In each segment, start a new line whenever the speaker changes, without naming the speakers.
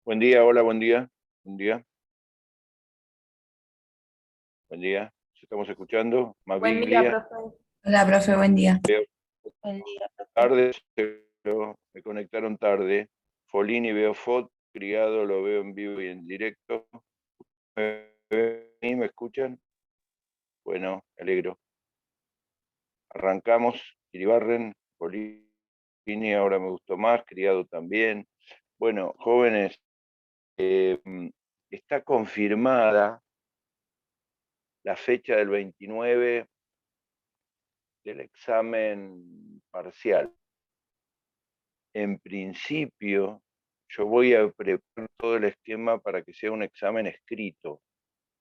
Buen día, hola, buen día. Buen día, buen día. ¿Nos estamos escuchando?
Buen día,
Maviglia,
profe.
Hola, profe, buen día.
veo
Buen día, profe.
tarde, pero me conectaron tarde. Folini veo foto, Criado lo veo en vivo y en directo. ¿Me escuchan? Bueno, me alegro. Arrancamos. Iribarren, Folini ahora me gustó más, Criado también. Bueno, jóvenes, eh, está confirmada la fecha del 29 del examen parcial. En principio, yo voy a preparar todo el esquema para que sea un examen escrito,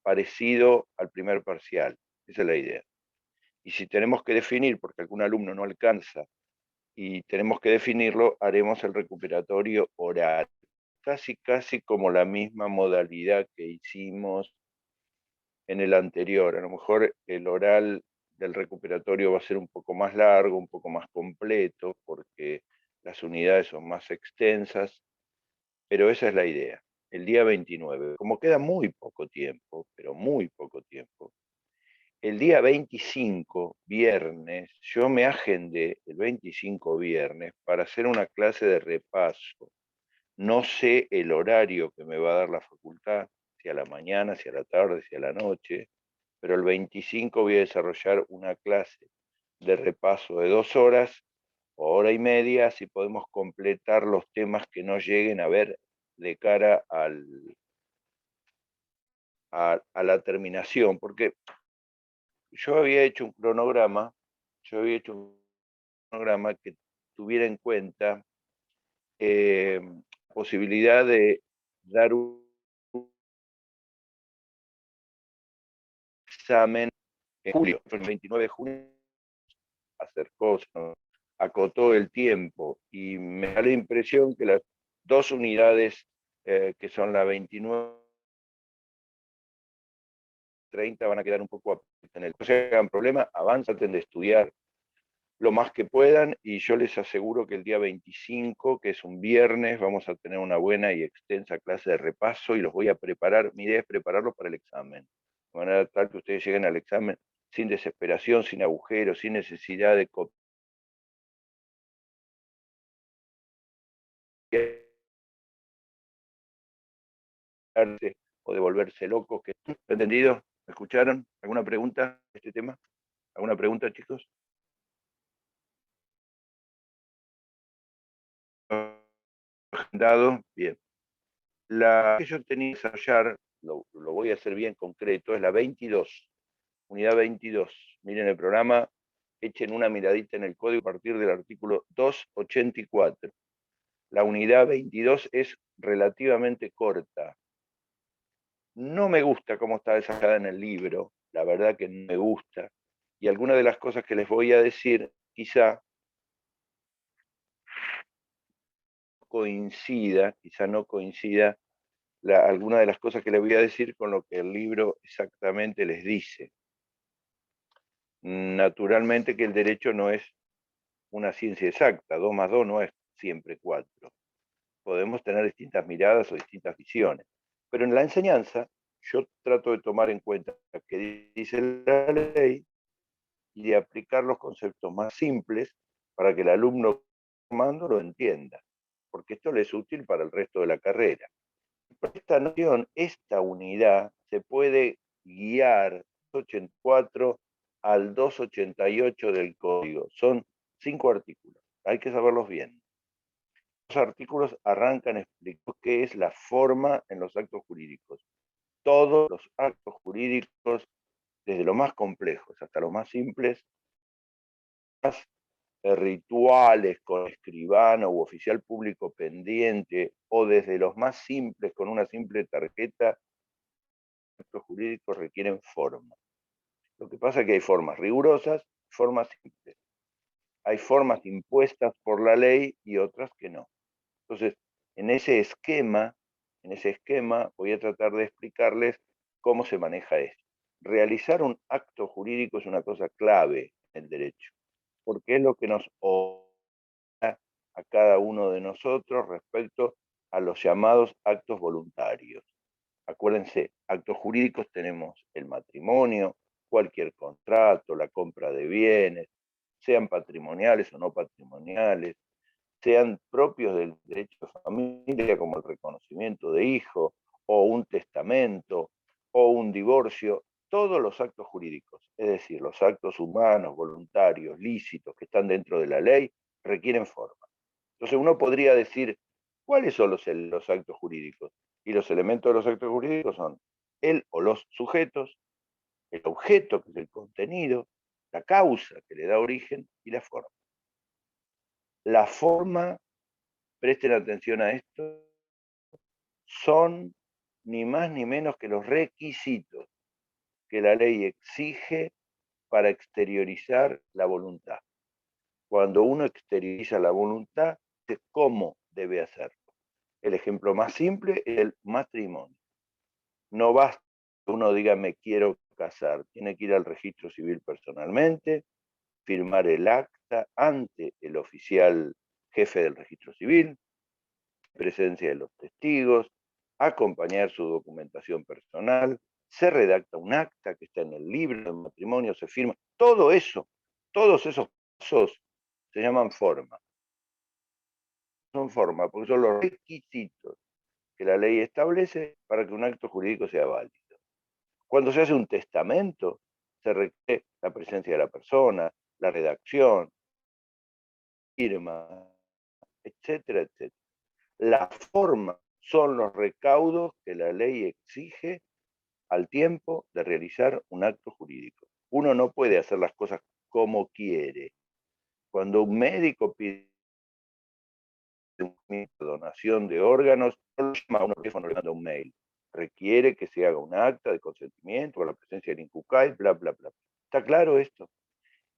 parecido al primer parcial. Esa es la idea. Y si tenemos que definir, porque algún alumno no alcanza, y tenemos que definirlo, haremos el recuperatorio oral. Casi, casi como la misma modalidad que hicimos en el anterior. A lo mejor el oral del recuperatorio va a ser un poco más largo, un poco más completo, porque las unidades son más extensas, pero esa es la idea. El día 29, como queda muy poco tiempo, pero muy poco tiempo, el día 25, viernes, yo me agendé el 25 viernes para hacer una clase de repaso. No sé el horario que me va a dar la facultad, si a la mañana, si a la tarde, si a la noche, pero el 25 voy a desarrollar una clase de repaso de 2 horas o hora y media, si podemos completar los temas que no lleguen a ver de cara a la terminación, porque yo había hecho un cronograma, que tuviera en cuenta posibilidad de dar un examen en julio, el 29 de junio, hacer cosas, ¿no? Acotó el tiempo y me da la impresión que las dos unidades que son la 29 30 van a quedar un poco en el. No se hagan problema, avancen de estudiar lo más que puedan y yo les aseguro que el día 25, que es un viernes, vamos a tener una buena y extensa clase de repaso y los voy a preparar. Mi idea es prepararlos para el examen, de manera tal que ustedes lleguen al examen sin desesperación, sin agujeros, sin necesidad de copiar o de volverse locos. ¿Entendido? ¿Me escucharon? ¿Alguna pregunta de este tema? ¿Alguna pregunta, chicos? Dado, bien. La que yo tenía que desarrollar, lo voy a hacer bien concreto, es la 22, unidad 22. Miren el programa, echen una miradita en el código a partir del artículo 284. La unidad 22 es relativamente corta. No me gusta cómo está desarrollada en el libro, la verdad que no me gusta. Y algunas de las cosas que les voy a decir quizá quizá no coincida alguna de las cosas que les voy a decir con lo que el libro exactamente les dice. Naturalmente que el derecho no es una ciencia exacta, 2 más 2 no es siempre 4. Podemos tener distintas miradas o distintas visiones. Pero en la enseñanza yo trato de tomar en cuenta lo que dice la ley y de aplicar los conceptos más simples para que el alumno tomando lo entienda, porque esto le es útil para el resto de la carrera. Por esta noción, esta unidad se puede guiar 284 al 288 del código. Son 5 artículos, hay que saberlos bien. Los artículos arrancan explicando qué es la forma en los actos jurídicos. Todos los actos jurídicos, desde los más complejos hasta los más simples, más rituales con escribano u oficial público pendiente, o desde los más simples con una simple tarjeta, actos jurídicos requieren forma. Lo que pasa es que hay formas rigurosas, formas simples. Hay formas impuestas por la ley y otras que no. Entonces, en ese esquema voy a tratar de explicarles cómo se maneja esto. Realizar un acto jurídico es una cosa clave en el derecho, porque es lo que nos obliga a cada uno de nosotros respecto a los llamados actos voluntarios. Acuérdense, actos jurídicos tenemos el matrimonio, cualquier contrato, la compra de bienes, sean patrimoniales o no patrimoniales, sean propios del derecho de familia, como el reconocimiento de hijo, o un testamento, o un divorcio, todos los actos jurídicos, es decir, los actos humanos, voluntarios, lícitos, que están dentro de la ley, requieren forma. Entonces uno podría decir, ¿cuáles son los actos jurídicos? Y los elementos de los actos jurídicos son el o los sujetos, el objeto, que es el contenido, la causa que le da origen y la forma. La forma, presten atención a esto, son ni más ni menos que los requisitos que la ley exige para exteriorizar la voluntad. Cuando uno exterioriza la voluntad, ¿cómo debe hacerlo? El ejemplo más simple es el matrimonio. No basta que uno diga me quiero casar, tiene que ir al registro civil personalmente, firmar el acta ante el oficial jefe del registro civil, presencia de los testigos, acompañar su documentación personal, se redacta un acta que está en el libro de matrimonio, se firma, todo eso, todos esos pasos se llaman forma. Son forma, porque son los requisitos que la ley establece para que un acto jurídico sea válido. Cuando se hace un testamento, se requiere la presencia de la persona, la redacción, firma, etcétera, etcétera. La forma son los recaudos que la ley exige al tiempo de realizar un acto jurídico. Uno no puede hacer las cosas como quiere. Cuando un médico pide una donación de órganos, no lo llama a un teléfono, le manda un mail. Requiere que se haga un acta de consentimiento con la presencia del INCUCAI, bla, bla, bla. ¿Está claro esto?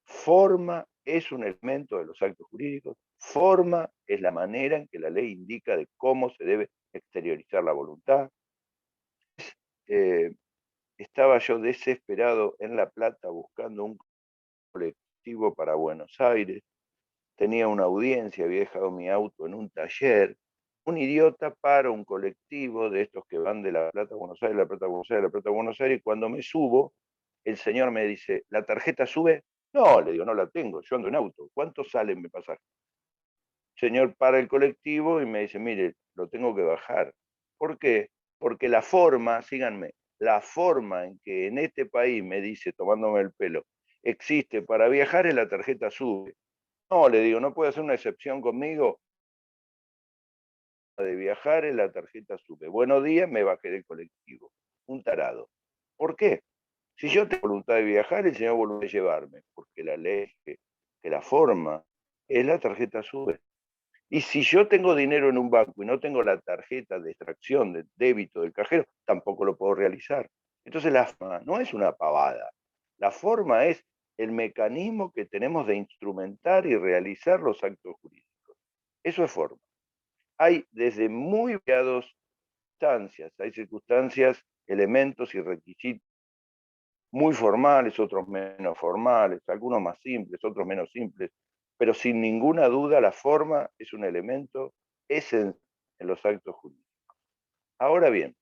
Forma es un elemento de los actos jurídicos. Forma es la manera en que la ley indica de cómo se debe exteriorizar la voluntad. Estaba yo desesperado en La Plata buscando un colectivo para Buenos Aires. Tenía una audiencia, había dejado mi auto en un taller. Un idiota para un colectivo de estos que van de La Plata a Buenos Aires, La Plata a Buenos Aires, La Plata a Buenos Aires, y cuando me subo, el señor me dice, ¿la tarjeta sube? No, le digo, no la tengo, yo ando en auto. ¿Cuánto sale mi pasaje? Señor para el colectivo y me dice, mire, lo tengo que bajar. ¿Por qué? Porque la forma, síganme, la forma en que en este país me dice, tomándome el pelo, existe para viajar es la tarjeta sube. No, le digo, no puede hacer una excepción conmigo. De viajar es la tarjeta sube. Buenos días, me bajé del colectivo. Un tarado. ¿Por qué? Si yo tengo voluntad de viajar, el señor voluntad de llevarme, porque la ley, que la forma, es la tarjeta sube. Y si yo tengo dinero en un banco y no tengo la tarjeta de extracción de débito del cajero, tampoco lo puedo realizar. Entonces la forma no es una pavada. La forma es el mecanismo que tenemos de instrumentar y realizar los actos jurídicos. Eso es forma. Hay desde muy variadas circunstancias, hay circunstancias, elementos y requisitos muy formales, otros menos formales, algunos más simples, otros menos simples, pero sin ninguna duda la forma es un elemento esencial en los actos jurídicos. Ahora bien,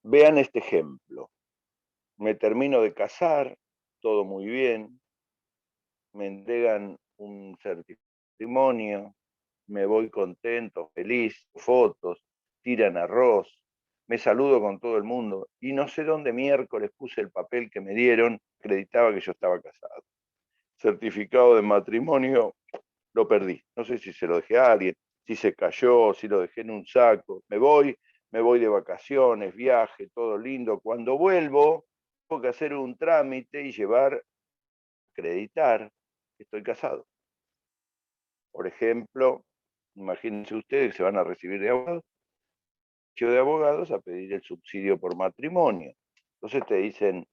vean este ejemplo. Me termino de casar, todo muy bien, me entregan un certimonio, me voy contento, feliz, fotos, tiran arroz, me saludo con todo el mundo y no sé dónde miércoles puse el papel que me dieron, acreditaba que yo estaba casado. Certificado de matrimonio, lo perdí. No sé si se lo dejé a alguien, si se cayó, si lo dejé en un saco. Me voy de vacaciones, viaje, todo lindo. Cuando vuelvo, tengo que hacer un trámite y llevar, acreditar que estoy casado. Por ejemplo, imagínense ustedes que se van a recibir de abogados a pedir el subsidio por matrimonio. Entonces te dicen,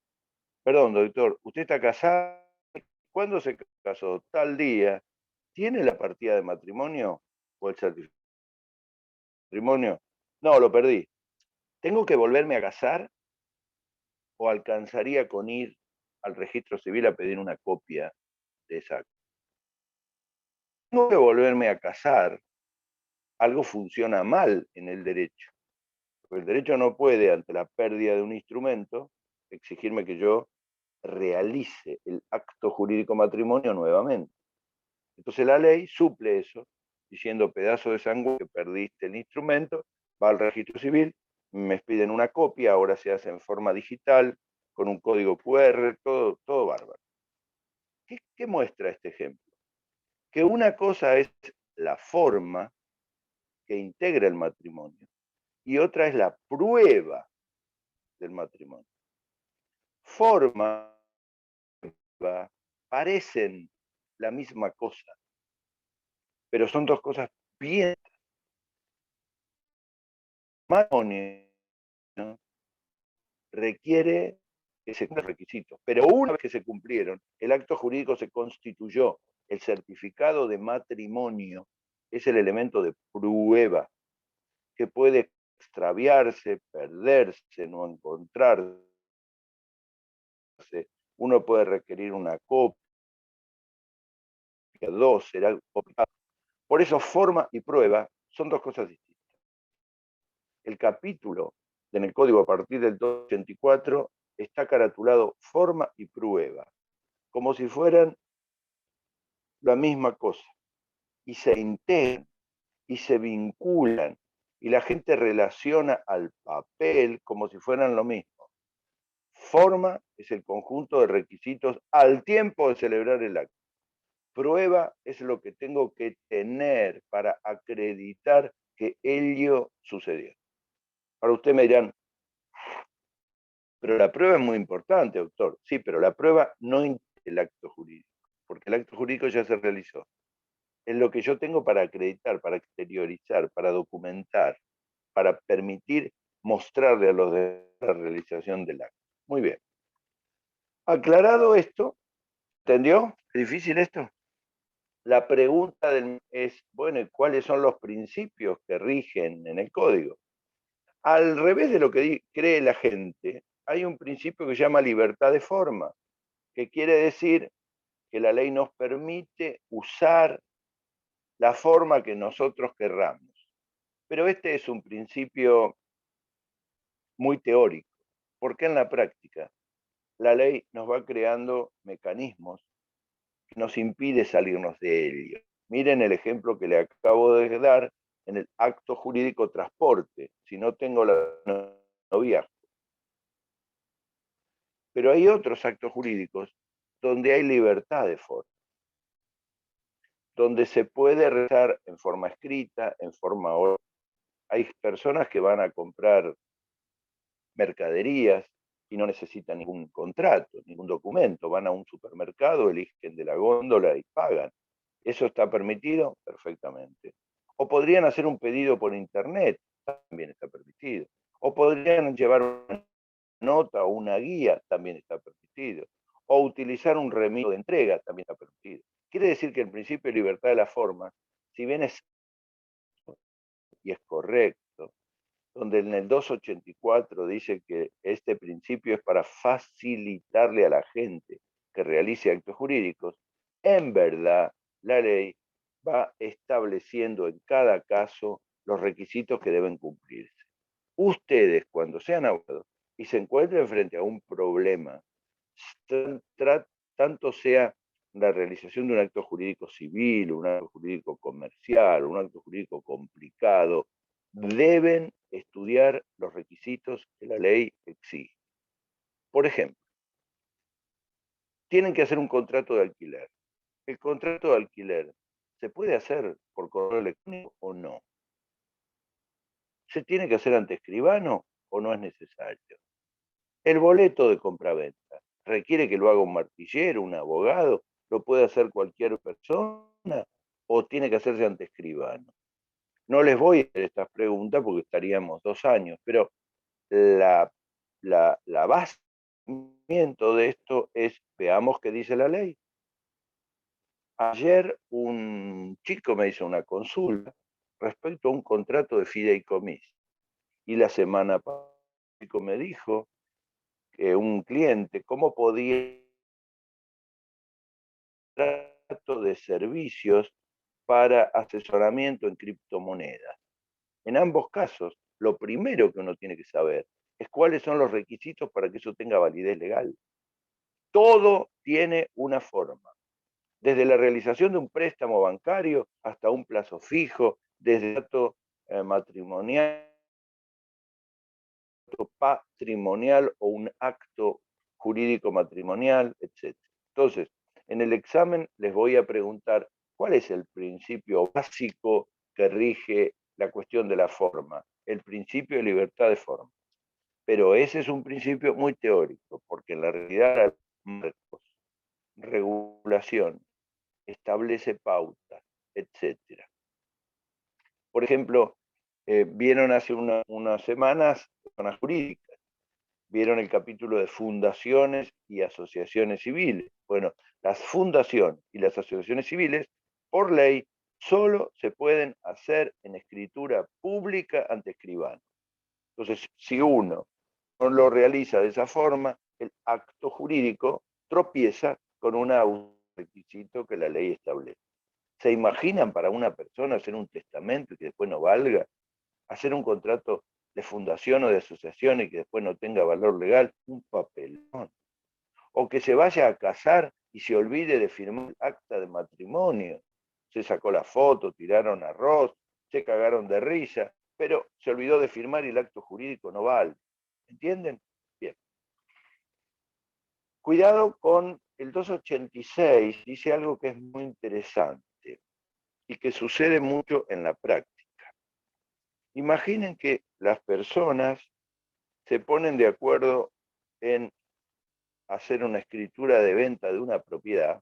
perdón, doctor, ¿usted está casado? ¿Cuándo se casó? Tal día. ¿Tiene la partida de matrimonio o el certificado de matrimonio? No, lo perdí. ¿Tengo que volverme a casar o alcanzaría con ir al registro civil a pedir una copia de esa? Tengo que volverme a casar algo funciona mal en el derecho. Porque el derecho no puede, ante la pérdida de un instrumento, exigirme que yo realice el acto jurídico matrimonio nuevamente. Entonces la ley suple eso, diciendo pedazo de sangre que perdiste el instrumento, va al registro civil, me piden una copia, ahora se hace en forma digital, con un código QR, todo bárbaro. ¿Qué muestra este ejemplo? Que una cosa es la forma que integra el matrimonio y otra es la prueba del matrimonio. Forma, parecen la misma cosa, pero son dos cosas bien. Matrimonio, ¿no?, requiere que se cumplan requisitos, pero una vez que se cumplieron, el acto jurídico se constituyó. El certificado de matrimonio es el elemento de prueba que puede extraviarse, perderse, no encontrarse. Uno puede requerir una copia, dos, será complicado. Por eso forma y prueba son dos cosas distintas. El capítulo en el código a partir del 284 está caratulado forma y prueba, como si fueran la misma cosa, y se integran y se vinculan, y la gente relaciona al papel como si fueran lo mismo. Forma es el conjunto de requisitos al tiempo de celebrar el acto. Prueba es lo que tengo que tener para acreditar que ello sucedió. Ahora usted me dirán, pero la prueba es muy importante, doctor. Sí, pero la prueba no integra el acto jurídico, porque el acto jurídico ya se realizó. Es lo que yo tengo para acreditar, para exteriorizar, para documentar, para permitir mostrarle a los demás la realización del acto. Muy bien. Aclarado esto, ¿entendió? ¿Es difícil esto? La pregunta es, bueno, ¿cuáles son los principios que rigen en el código? Al revés de lo que cree la gente, hay un principio que se llama libertad de forma, que quiere decir que la ley nos permite usar la forma que nosotros querramos. Pero este es un principio muy teórico, porque en la práctica la ley nos va creando mecanismos que nos impide salirnos de ello. Miren el ejemplo que le acabo de dar en el acto jurídico transporte. Si no tengo no viajo. Pero hay otros actos jurídicos donde hay libertad de forma, donde se puede realizar en forma escrita, en forma oral. Hay personas que van a comprar mercaderías y no necesitan ningún contrato, ningún documento. Van a un supermercado, eligen de la góndola y pagan. ¿Eso está permitido? Perfectamente. O podrían hacer un pedido por internet, también está permitido. O podrían llevar una nota o una guía, también está permitido. O utilizar un remiso de entrega, también está permitido. Quiere decir que el principio de libertad de la forma, si bien es y es correcto, donde en el 284 dice que este principio es para facilitarle a la gente que realice actos jurídicos, en verdad la ley va estableciendo en cada caso los requisitos que deben cumplirse. Ustedes, cuando sean abogados y se encuentren frente a un problema, tanto sea la realización de un acto jurídico civil, un acto jurídico comercial, un acto jurídico complicado, deben estudiar los requisitos que la ley exige. Por ejemplo, tienen que hacer un contrato de alquiler. ¿El contrato de alquiler se puede hacer por correo electrónico o no? ¿Se tiene que hacer ante escribano o no es necesario? El boleto de compraventa requiere que lo haga un martillero, un abogado, lo puede hacer cualquier persona o tiene que hacerse ante escribano. No les voy a hacer estas preguntas porque estaríamos 2 años, pero la, la base de esto es, veamos qué dice la ley. Ayer un chico me hizo una consulta respecto a un contrato de fideicomiso y la semana pasada me dijo que un cliente, cómo podía trato de servicios para asesoramiento en criptomonedas. En ambos casos, lo primero que uno tiene que saber es cuáles son los requisitos para que eso tenga validez legal. Todo tiene una forma, desde la realización de un préstamo bancario hasta un plazo fijo, desde el acto matrimonial, patrimonial o un acto jurídico matrimonial, etc. Entonces, en el examen les voy a preguntar cuál es el principio básico que rige la cuestión de la forma, el principio de libertad de forma. Pero ese es un principio muy teórico, porque en la realidad marcos, regulación, establece pautas, etc. Por ejemplo, vieron hace unas semanas zonas jurídicas, vieron el capítulo de fundaciones y asociaciones civiles. Bueno, las fundaciones y las asociaciones civiles, por ley, solo se pueden hacer en escritura pública ante escribano. Entonces, si uno no lo realiza de esa forma, el acto jurídico tropieza con un requisito que la ley establece. ¿Se imaginan para una persona hacer un testamento y que después no valga? Hacer un contrato de fundación o de asociación y que después no tenga valor legal, un papelón. O que se vaya a casar y se olvide de firmar el acta de matrimonio. Se sacó la foto, tiraron arroz, se cagaron de risa, pero se olvidó de firmar y el acto jurídico no vale. ¿Entienden? Bien. Cuidado con el 286, dice algo que es muy interesante y que sucede mucho en la práctica. Imaginen que las personas se ponen de acuerdo en hacer una escritura de venta de una propiedad,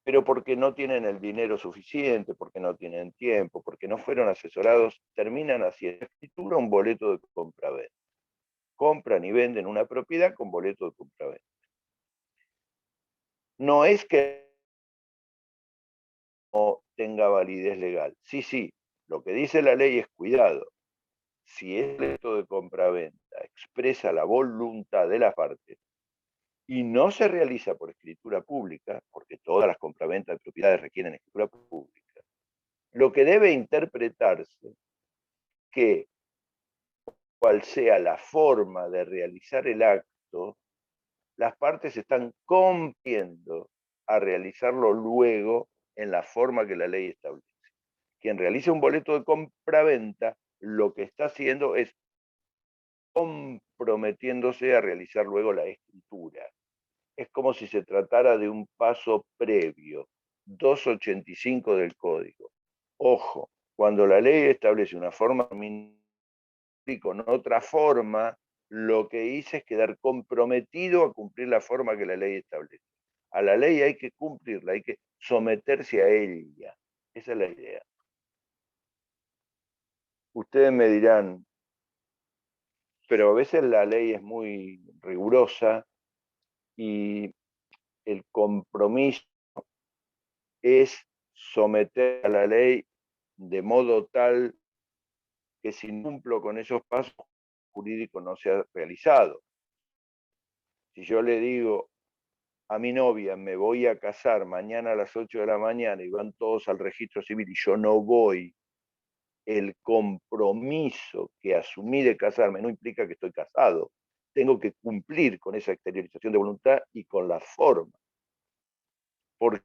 pero porque no tienen el dinero suficiente, porque no tienen tiempo, porque no fueron asesorados, terminan haciendo escritura un boleto de compraventa. Compran y venden una propiedad con boleto de compraventa. No es que no tenga validez legal. Sí, lo que dice la ley es cuidado. Si el boleto de compraventa expresa la voluntad de las partes y no se realiza por escritura pública, porque todas las compraventas de propiedades requieren escritura pública, lo que debe interpretarse que cual sea la forma de realizar el acto, las partes están compitiendo a realizarlo luego en la forma que la ley establece. Quien realiza un boleto de compraventa, lo que está haciendo es comprometiéndose a realizar luego la escritura. Es como si se tratara de un paso previo, 285 del código. Ojo, cuando la ley establece una forma con otra forma, lo que hice es quedar comprometido a cumplir la forma que la ley establece. A la ley hay que cumplirla, hay que someterse a ella. Esa es la idea. Ustedes me dirán, pero a veces la ley es muy rigurosa y el compromiso es someter a la ley de modo tal que si no cumplo con esos pasos jurídicos no se ha realizado. Si yo le digo a mi novia, me voy a casar mañana a las 8 de la mañana y van todos al registro civil y yo no voy, el compromiso que asumí de casarme no implica que estoy casado. Tengo que cumplir con esa exteriorización de voluntad y con la forma. Porque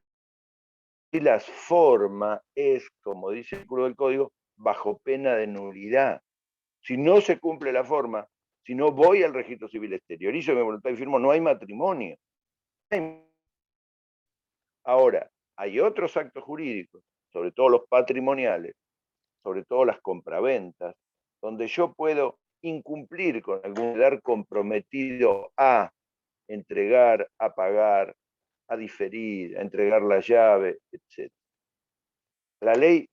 la forma es, como dice el artículo del código, bajo pena de nulidad. Si no se cumple la forma, si no voy al registro civil, exteriorizo mi voluntad y firmo, no hay matrimonio. Ahora, hay otros actos jurídicos, sobre todo los patrimoniales, sobre todo las compraventas, donde yo puedo incumplir con algún quedar comprometido a entregar, a pagar, a diferir, a entregar la llave, etc. La ley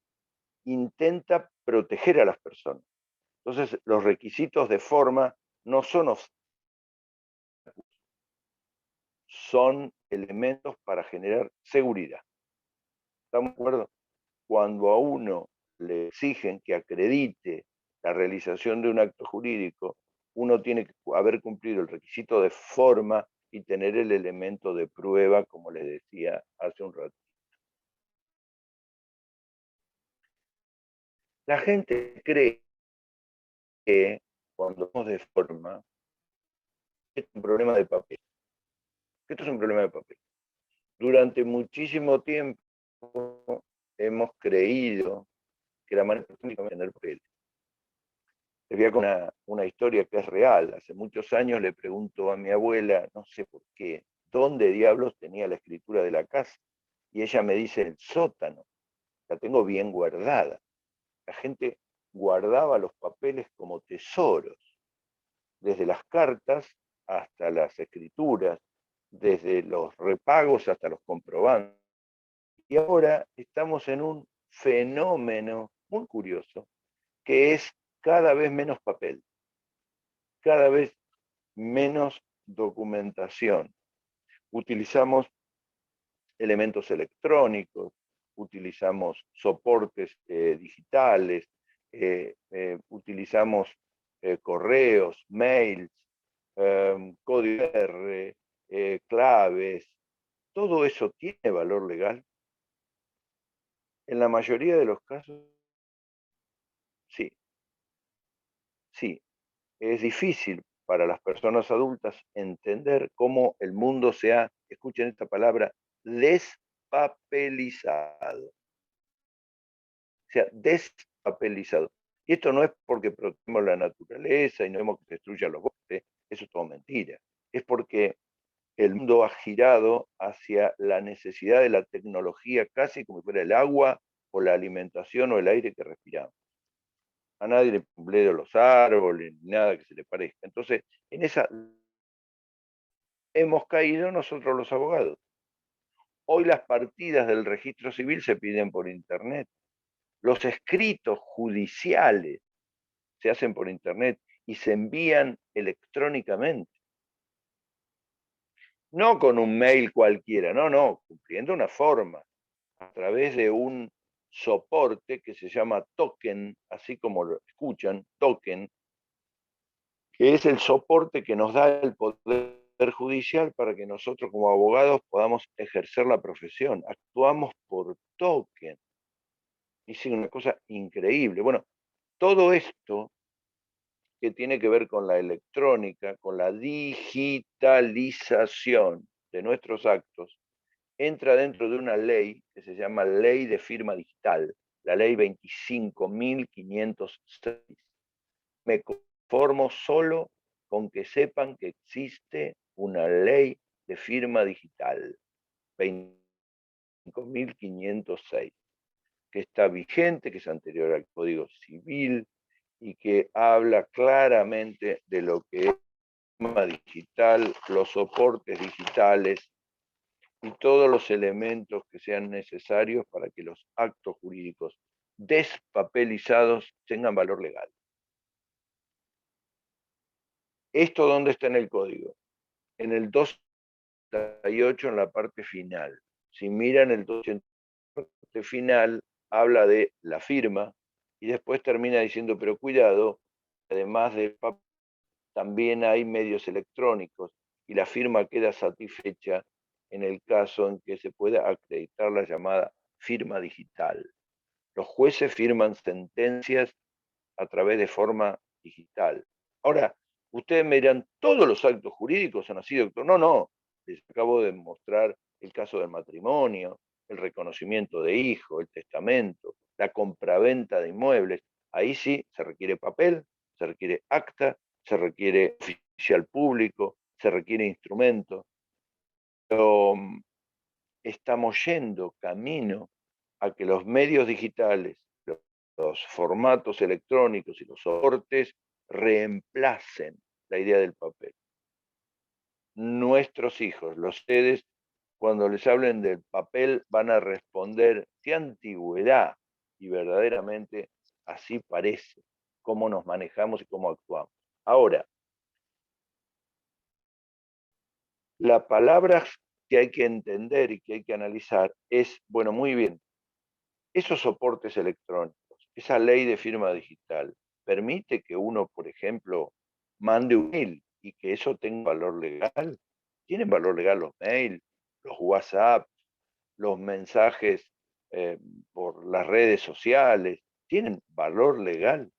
intenta proteger a las personas. Entonces, los requisitos de forma no son son elementos para generar seguridad. ¿Estamos de acuerdo? Cuando a uno le exigen que acredite la realización de un acto jurídico, uno tiene que haber cumplido el requisito de forma y tener el elemento de prueba, como les decía hace un rato. La gente cree que cuando vamos de forma, es un problema de papel. Esto es un problema de papel. Durante muchísimo tiempo hemos creído que la manera única de tener papel. Les voy a contar una historia que es real. Hace muchos años le pregunto a mi abuela, no sé por qué, dónde diablos tenía la escritura de la casa. Y ella me dice, el sótano. La tengo bien guardada. La gente guardaba los papeles como tesoros, desde las cartas hasta las escrituras, desde los repagos hasta los comprobantes. Y ahora estamos en un fenómeno muy curioso, que es cada vez menos papel, cada vez menos documentación. Utilizamos elementos electrónicos, utilizamos soportes digitales, utilizamos correos, mails, código R, claves. ¿Todo eso tiene valor legal? En la mayoría de los casos, sí, sí. Es difícil para las personas adultas entender cómo el mundo se ha, escuchen esta palabra, despapelizado. O sea, despapelizado. Y esto no es porque protegemos la naturaleza y no vemos que se destruyan los bosques, eso es todo mentira. Es porque el mundo ha girado hacia la necesidad de la tecnología casi como si fuera el agua o la alimentación o el aire que respiramos. A nadie le cumplen los árboles, ni nada que se le parezca. Entonces, en esa hemos caído nosotros los abogados. Hoy las partidas del registro civil se piden por internet. Los escritos judiciales se hacen por internet y se envían electrónicamente. No con un mail cualquiera, no, cumpliendo una forma, a través de un soporte que se llama token, así como lo escuchan, token, que es el soporte que nos da el poder judicial para que nosotros como abogados podamos ejercer la profesión. Actuamos por token. Es una cosa increíble. Bueno, todo esto que tiene que ver con la electrónica, con la digitalización de nuestros actos, entra dentro de una ley que se llama Ley de Firma Digital, la ley 25.506. Me conformo solo con que sepan que existe una ley de firma digital, 25.506, que está vigente, que es anterior al Código Civil y que habla claramente de lo que es firma digital, los soportes digitales y todos los elementos que sean necesarios para que los actos jurídicos despapelizados tengan valor legal. ¿Esto dónde está en el código? En el 288 en la parte final. Si miran el 288 en la parte final, habla de la firma y después termina diciendo, pero cuidado, además de papel, también hay medios electrónicos y la firma queda satisfecha en el caso en que se pueda acreditar la llamada firma digital. Los jueces firman sentencias a través de forma digital. Ahora, ustedes me dirán, ¿todos los actos jurídicos son así, doctor? No, les acabo de mostrar el caso del matrimonio, el reconocimiento de hijo, el testamento, la compraventa de inmuebles. Ahí sí se requiere papel, se requiere acta, se requiere oficial público, se requiere instrumento. Pero estamos yendo camino a que los medios digitales, los formatos electrónicos y los soportes reemplacen la idea del papel. Nuestros hijos, los sedes, cuando les hablen del papel, van a responder, qué antigüedad, y verdaderamente así parece, cómo nos manejamos y cómo actuamos. Ahora, la palabra que hay que entender y que hay que analizar es, bueno, muy bien, esos soportes electrónicos, esa ley de firma digital, permite que uno, por ejemplo, mande un mail y que eso tenga valor legal. ¿Tienen valor legal los mails, los WhatsApp, los mensajes por las redes sociales? ¿tienen valor legal?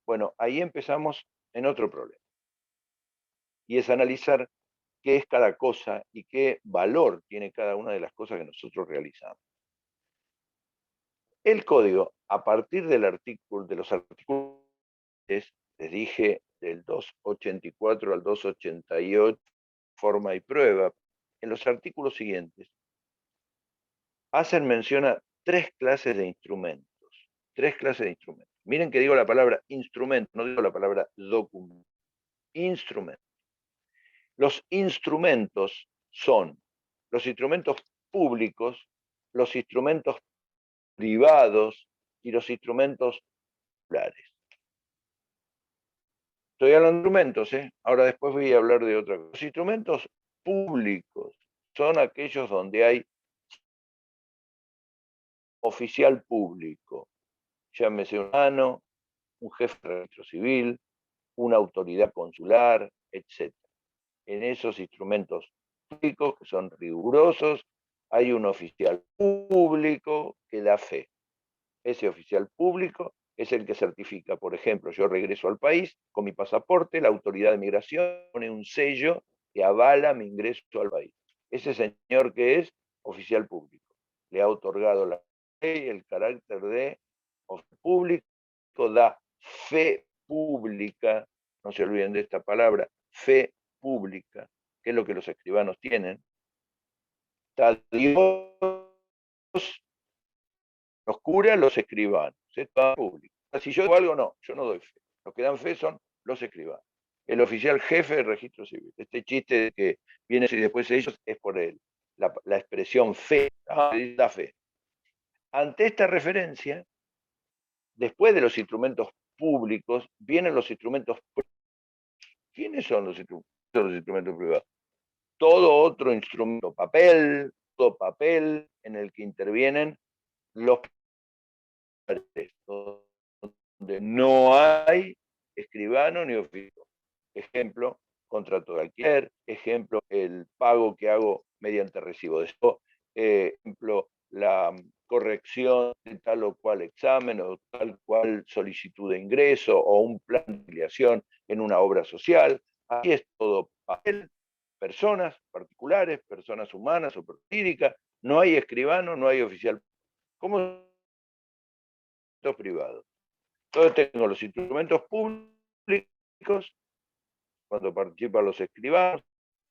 Bueno, ahí empezamos en otro problema. Y es analizar qué es cada cosa y qué valor tiene cada una de las cosas que nosotros realizamos. El código, a partir del artículo, de los artículos, les dije, del 284 al 288, forma y prueba, en los artículos siguientes, hacen mención a tres clases de instrumentos. Tres clases de instrumentos. Miren que digo la palabra instrumento, no digo la palabra documento. Instrumento. Los instrumentos son los instrumentos públicos, los instrumentos privados y los instrumentos populares. Estoy hablando de instrumentos, ahora después voy a hablar de otra cosa. Los instrumentos públicos son aquellos donde hay oficial público, llámese un mano, un jefe de registro civil, una autoridad consular, etc. En esos instrumentos públicos, que son rigurosos, hay un oficial público que da fe. Ese oficial público es el que certifica, por ejemplo, yo regreso al país con mi pasaporte, la autoridad de migración pone un sello que avala mi ingreso al país. Ese señor que es oficial público, le ha otorgado la ley el carácter de oficial público, da fe pública, no se olviden de esta palabra, fe pública, que es lo que los escribanos tienen. Está Dios, los curas, los escribanos, esto es público. Si yo digo algo, no, yo no doy fe. Los que dan fe son los escribanos. El oficial jefe de registro civil. Este chiste de que viene y después ellos es por él. La expresión fe, da fe. Ante esta referencia, después de los instrumentos públicos, vienen los instrumentos privados. ¿Quiénes son los instrumentos privados? Todo otro instrumento, todo papel en el que intervienen los donde no hay escribano ni oficio. Ejemplo, contrato de alquiler, ejemplo, el pago que hago mediante recibo de esto, ejemplo, la corrección de tal o cual examen o tal cual solicitud de ingreso o un plan de afiliación en una obra social. Aquí es todo papel, personas particulares, personas humanas o jurídicas, no hay escribano, no hay oficial. ¿Cómo privados? Entonces tengo los instrumentos públicos, cuando participan los escribanos,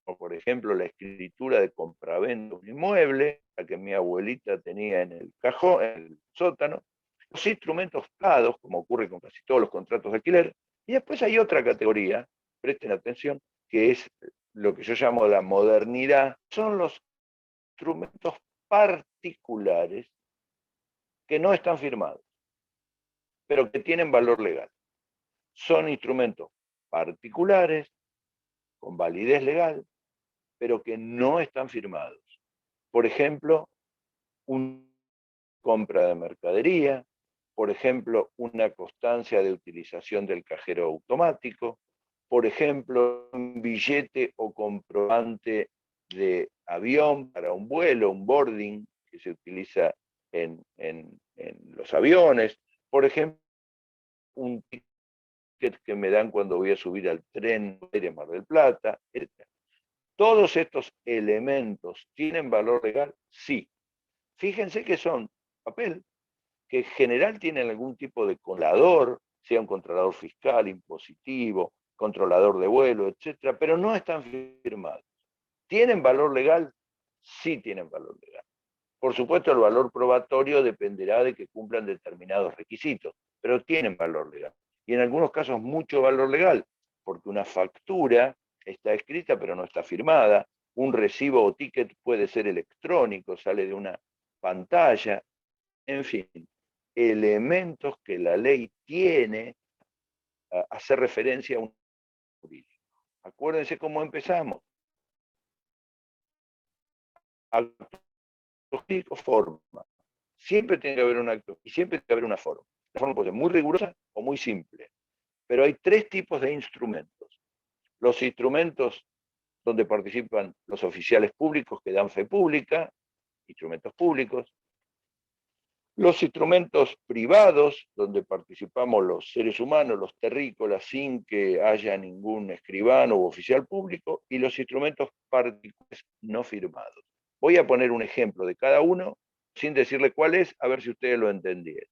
como por ejemplo la escritura de compraventa de un inmueble, la que mi abuelita tenía en el cajón, en el sótano, los instrumentos privados, como ocurre con casi todos los contratos de alquiler, y después hay otra categoría, presten atención, que es lo que yo llamo la modernidad, son los instrumentos particulares que no están firmados, pero que tienen valor legal. Son instrumentos particulares, con validez legal, pero que no están firmados. Por ejemplo, una compra de mercadería, por ejemplo, una constancia de utilización del cajero automático, por ejemplo, un billete o comprobante de avión para un vuelo, un boarding, que se utiliza en los aviones, por ejemplo, un ticket que me dan cuando voy a subir al tren de Mar del Plata, etc. ¿Todos estos elementos tienen valor legal? Sí. Fíjense que son papel, que en general tienen algún tipo de controlador, sea un controlador fiscal, impositivo, controlador de vuelo, etcétera, pero no están firmados. ¿Tienen valor legal? Sí tienen valor legal. Por supuesto, el valor probatorio dependerá de que cumplan determinados requisitos, pero tienen valor legal. Y en algunos casos mucho valor legal, porque una factura está escrita pero no está firmada, un recibo o ticket puede ser electrónico, sale de una pantalla, en fin, elementos que la ley tiene a hacer referencia a un jurídico. Acuérdense cómo empezamos. Acto jurídico, forma. Siempre tiene que haber un acto y siempre tiene que haber una forma. La forma puede ser muy rigurosa o muy simple. Pero hay tres tipos de instrumentos. Los instrumentos donde participan los oficiales públicos que dan fe pública, instrumentos públicos. Los instrumentos privados, donde participamos los seres humanos, los terrícolas, sin que haya ningún escribano u oficial público, y los instrumentos particulares no firmados. Voy a poner un ejemplo de cada uno, sin decirle cuál es, a ver si ustedes lo entendieron.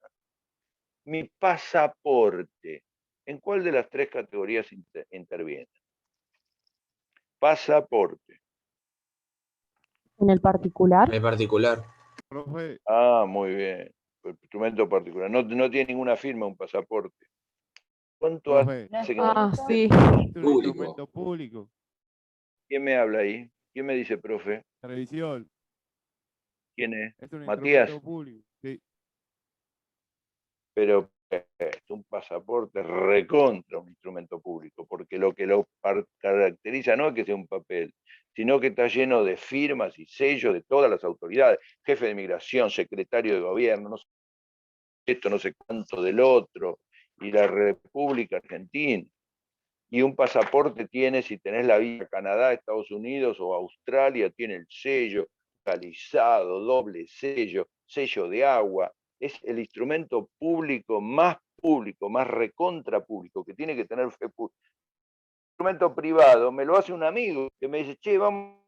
Mi pasaporte, ¿en cuál de las tres categorías interviene? Pasaporte.
En el particular.
El particular.
Profe,
Ah, muy bien. El instrumento particular. No, no tiene ninguna firma un pasaporte. ¿Cuánto
profe,
hace que no?
Ah, sí.
es un
Público.
instrumento público.
¿Quién me habla ahí? ¿Quién me dice, profe?
Televisión,
¿Quién es?
es un
Matías.
instrumento público. Sí,
Pero un pasaporte recontra un instrumento público, porque lo que lo caracteriza no es que sea un papel, sino que está lleno de firmas y sellos de todas las autoridades, jefe de migración, secretario de gobierno, no sé esto, no sé cuánto del otro, y la República Argentina. Y un pasaporte tiene, si tenés la visa a Canadá, Estados Unidos o Australia, tiene el sello localizado, doble sello, sello de agua. Es el instrumento público, más recontra público, que tiene que tener fe pública. El instrumento privado me lo hace un amigo que me dice, che, vamos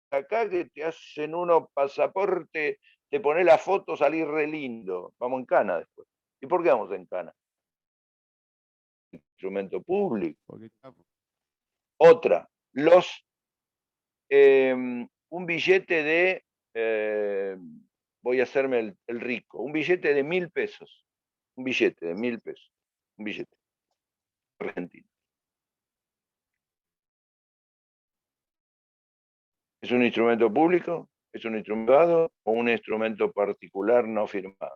acá que te hacen unos pasaporte, te pones la foto, salís re lindo. Vamos en Cana después. ¿Y por qué vamos en Cana? Instrumento público.
porque está
Otra, un billete de, voy a hacerme el rico, un billete de 1.000 pesos, un billete de 1.000 pesos, un billete argentino. ¿Es un instrumento público? ¿Es un instrumento privado o un instrumento particular no firmado?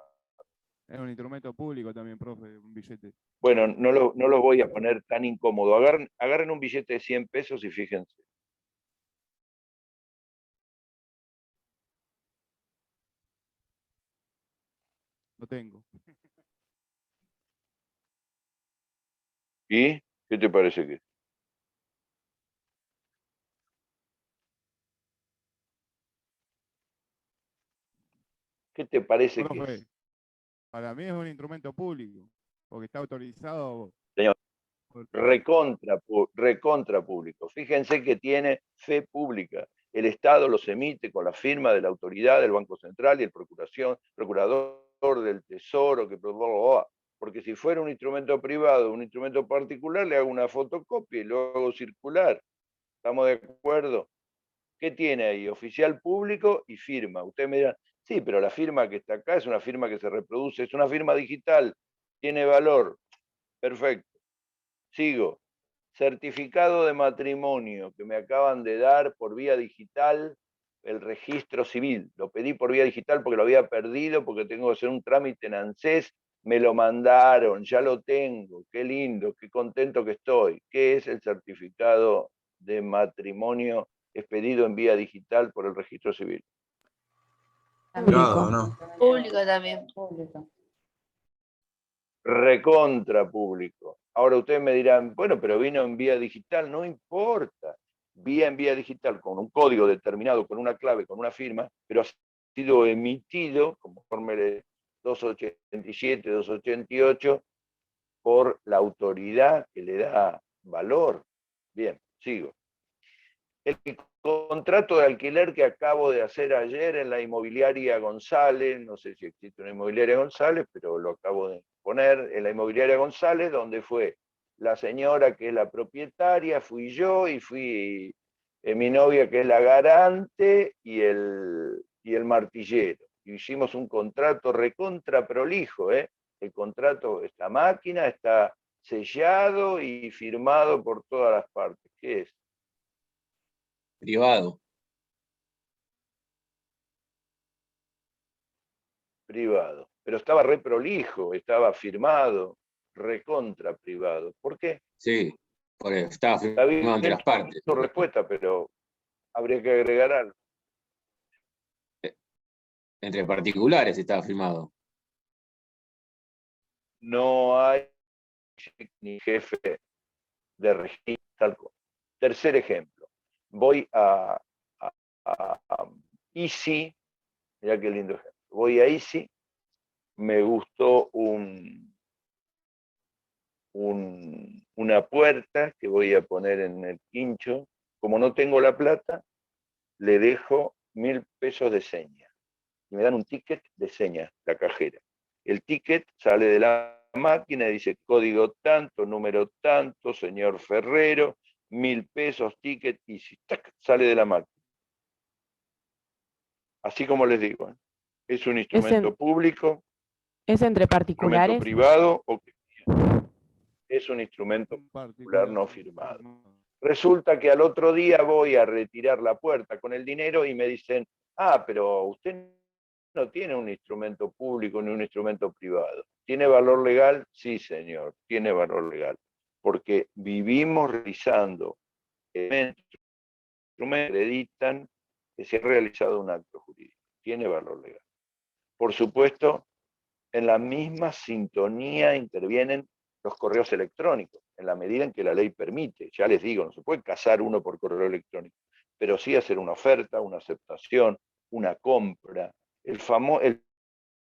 es un instrumento público también, profe, un billete.
Bueno, no lo voy a poner tan incómodo. Agarren un billete de 100 pesos y fíjense.
Lo tengo.
¿Y qué te parece que es? ¿Qué te parece que
Profe,
es?
para mí es un instrumento público, porque está autorizado
Señor,
por...
recontra público. Fíjense que tiene fe pública. El Estado los emite con la firma de la autoridad del Banco Central y el procurador del Tesoro, porque si fuera un instrumento privado, un instrumento particular, le hago una fotocopia y lo hago circular. ¿Estamos de acuerdo? ¿Qué tiene ahí? Oficial público y firma. Ustedes me dirán, sí, pero la firma que está acá es una firma que se reproduce, es una firma digital, tiene valor. Perfecto. Sigo. Certificado de matrimonio que me acaban de dar por vía digital, el registro civil. Lo pedí por vía digital porque lo había perdido, porque tengo que hacer un trámite en ANSES. Me lo mandaron, ya lo tengo. Qué lindo, qué contento que estoy. ¿Qué es el certificado de matrimonio expedido en vía digital por el registro civil?
Privado, ¿no?
Público también.
Recontra público. Ahora ustedes me dirán, bueno, pero vino en vía digital, no importa. En vía digital con un código determinado, con una clave, con una firma, pero ha sido emitido, conforme 287, 288, por la autoridad que le da valor. Bien, sigo. El contrato de alquiler que acabo de hacer ayer en la inmobiliaria González, no sé si existe una inmobiliaria González, pero lo acabo de poner en la inmobiliaria González, donde fue la señora que es la propietaria, fui yo y fui mi novia que es la garante y el martillero. Hicimos un contrato recontra prolijo, ¿eh? El contrato, esta máquina está sellado y firmado por todas las partes. ¿Qué es?
Privado.
Privado. Pero estaba re prolijo, estaba firmado, recontra privado. ¿Por qué?
Sí, porque estaba
Está
firmado entre
bien
las partes.
tu respuesta, pero habría que agregar algo.
Entre particulares estaba firmado.
No hay ni jefe de registro, tal cosa. Tercer ejemplo. Voy a Easy, mirá qué lindo ejemplo. Voy a Easy me gustó una puerta que voy a poner en el quincho. Como no tengo la plata, le dejo 1.000 pesos de seña. Y me dan un ticket de seña, la cajera. El ticket sale de la máquina y dice código tanto, número tanto, señor Ferrero, 1.000 pesos, ticket, y ¡tac! Sale de la máquina. Así como les digo, ¿eh? Es un instrumento público,
¿Es entre
instrumento
particulares?
privado, o es un instrumento particular no firmado. Resulta que al otro día voy a retirar la puerta con el dinero y me dicen, pero usted no tiene un instrumento público ni un instrumento privado. ¿Tiene valor legal? Sí, señor, tiene valor legal. Porque vivimos realizando instrumentos que acreditan que se ha realizado un acto jurídico. Tiene valor legal. Por supuesto, en la misma sintonía intervienen los correos electrónicos, en la medida en que la ley permite. Ya les digo, no se puede casar uno por correo electrónico, pero sí hacer una oferta, una aceptación, una compra. El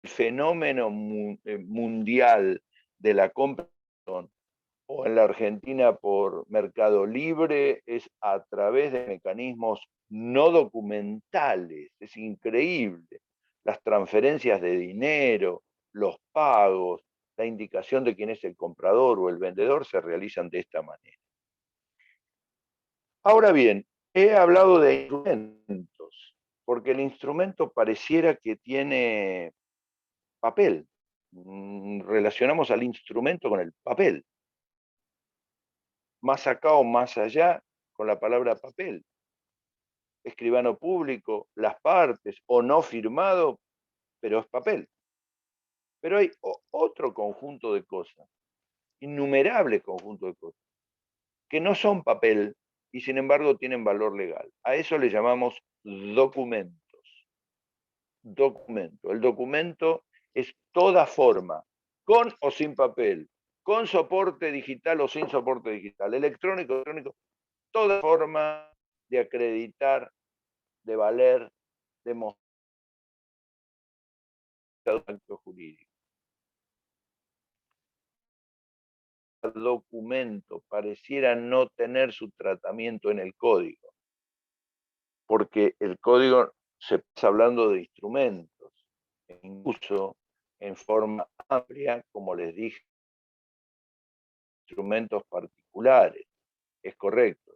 fenómeno mundial de la compra, o en la Argentina por Mercado Libre, es a través de mecanismos no documentales. Es increíble. Las transferencias de dinero, los pagos, la indicación de quién es el comprador o el vendedor se realizan de esta manera. Ahora bien, he hablado de instrumentos, porque el instrumento pareciera que tiene papel. Relacionamos al instrumento con el papel. Más acá o más allá con la palabra papel. Escribano público, las partes, o no firmado, pero es papel. Pero hay otro conjunto de cosas, innumerables conjuntos de cosas, que no son papel y sin embargo tienen valor legal. A eso le llamamos documentos. Documento. El documento es toda forma, con o sin papel, con soporte digital o sin soporte digital, electrónico, toda forma de acreditar, de valer, de mostrar un acto jurídico. El documento pareciera no tener su tratamiento en el código, porque el código se pasa hablando de instrumentos, incluso en forma amplia, como les dije, instrumentos particulares, es correcto.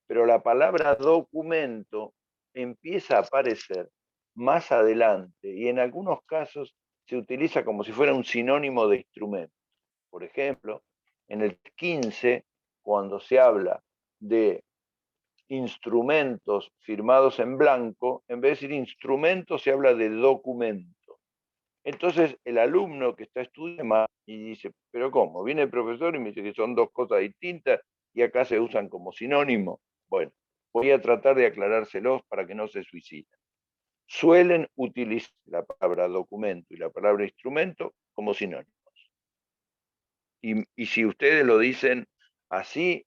Pero la palabra documento empieza a aparecer más adelante y en algunos casos se utiliza como si fuera un sinónimo de instrumento. Por ejemplo, en el 15, cuando se habla de instrumentos firmados en blanco, en vez de decir instrumento, se habla de documento. Entonces, el alumno que está estudiando y dice, ¿pero cómo? Viene el profesor y me dice que son dos cosas distintas y acá se usan como sinónimo. Bueno, voy a tratar de aclarárselos para que no se suiciden. Suelen utilizar la palabra documento y la palabra instrumento como sinónimos. Y si ustedes lo dicen así,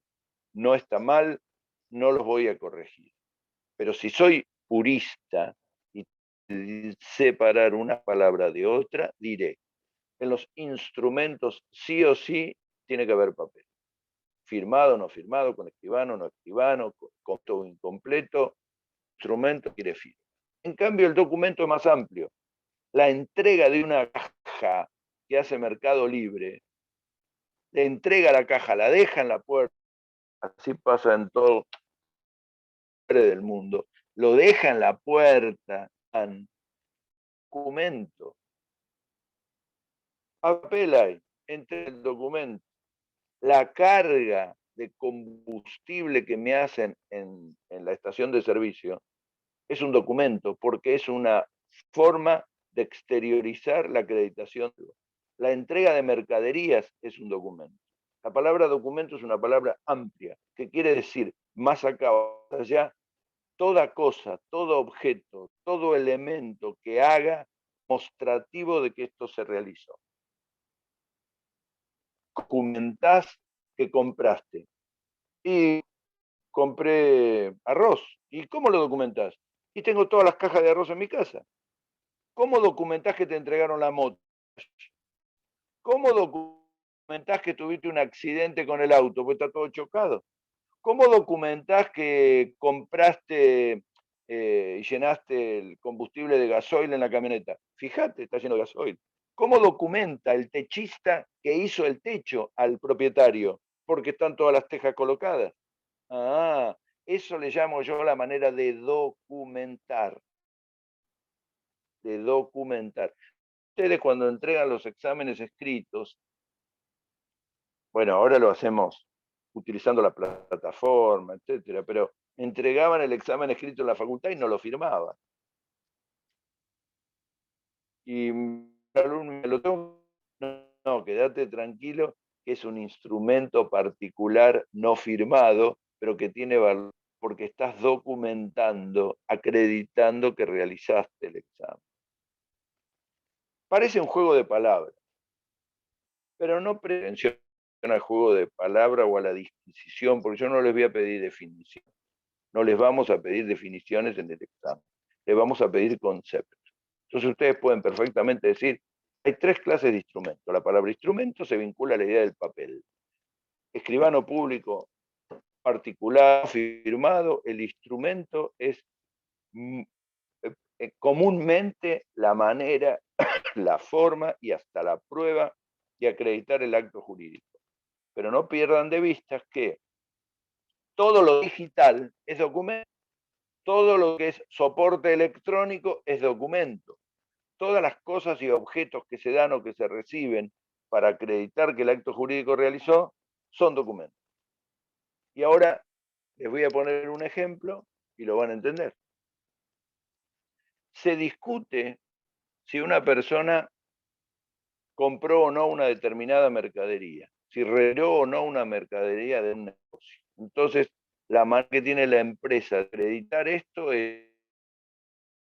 no está mal, no los voy a corregir. Pero si soy purista y separar una palabra de otra, diré, en los instrumentos sí o sí tiene que haber papel. Firmado, no firmado, con escribano, no escribano, con todo incompleto, instrumento quiere firma. En cambio, el documento es más amplio. La entrega de una caja que hace Mercado Libre, le entrega la caja, la deja en la puerta, así pasa en todo del mundo, lo deja en la puerta, documento. Papel hay entre el documento, la carga de combustible que me hacen en la estación de servicio, es un documento, porque es una forma de exteriorizar la acreditación. La entrega de mercaderías es un documento. La palabra documento es una palabra amplia, que quiere decir más acá o más allá, toda cosa, todo objeto, todo elemento que haga mostrativo de que esto se realizó. Documentás que compraste. Y compré arroz. ¿Y cómo lo documentás? Y tengo todas las cajas de arroz en mi casa. ¿Cómo documentás que te entregaron la moto? ¿Cómo documentás que tuviste un accidente con el auto? Porque está todo chocado. ¿Cómo documentás que compraste y llenaste el combustible de gasoil en la camioneta? Fíjate, está lleno de gasoil. ¿Cómo documenta el techista que hizo el techo al propietario? Porque están todas las tejas colocadas. Ah, eso le llamo yo la manera de documentar. De documentar. Ustedes cuando entregan los exámenes escritos, bueno, ahora lo hacemos utilizando la plataforma, etcétera, pero entregaban el examen escrito en la facultad y no lo firmaban. Y el alumno me lo tengo, no, quédate tranquilo, que es un instrumento particular no firmado, pero que tiene valor porque estás documentando, acreditando que realizaste el examen. Parece un juego de palabras, pero no pretensiona al juego de palabras o a la disquisición, porque yo no les voy a pedir definición. No les vamos a pedir definiciones en el examen, les vamos a pedir conceptos. Entonces ustedes pueden perfectamente decir, hay 3 clases de instrumentos. La palabra instrumento se vincula a la idea del papel. Escribano público, particular, firmado, el instrumento es comúnmente la manera, la forma y hasta la prueba de acreditar el acto jurídico. Pero no pierdan de vista que todo lo digital es documento, todo lo que es soporte electrónico es documento. Todas las cosas y objetos que se dan o que se reciben para acreditar que el acto jurídico realizó son documentos. Y ahora les voy a poner un ejemplo y lo van a entender. Se discute si una persona compró o no una determinada mercadería, si retiró o no una mercadería de un negocio. Entonces, la manera que tiene la empresa de acreditar esto es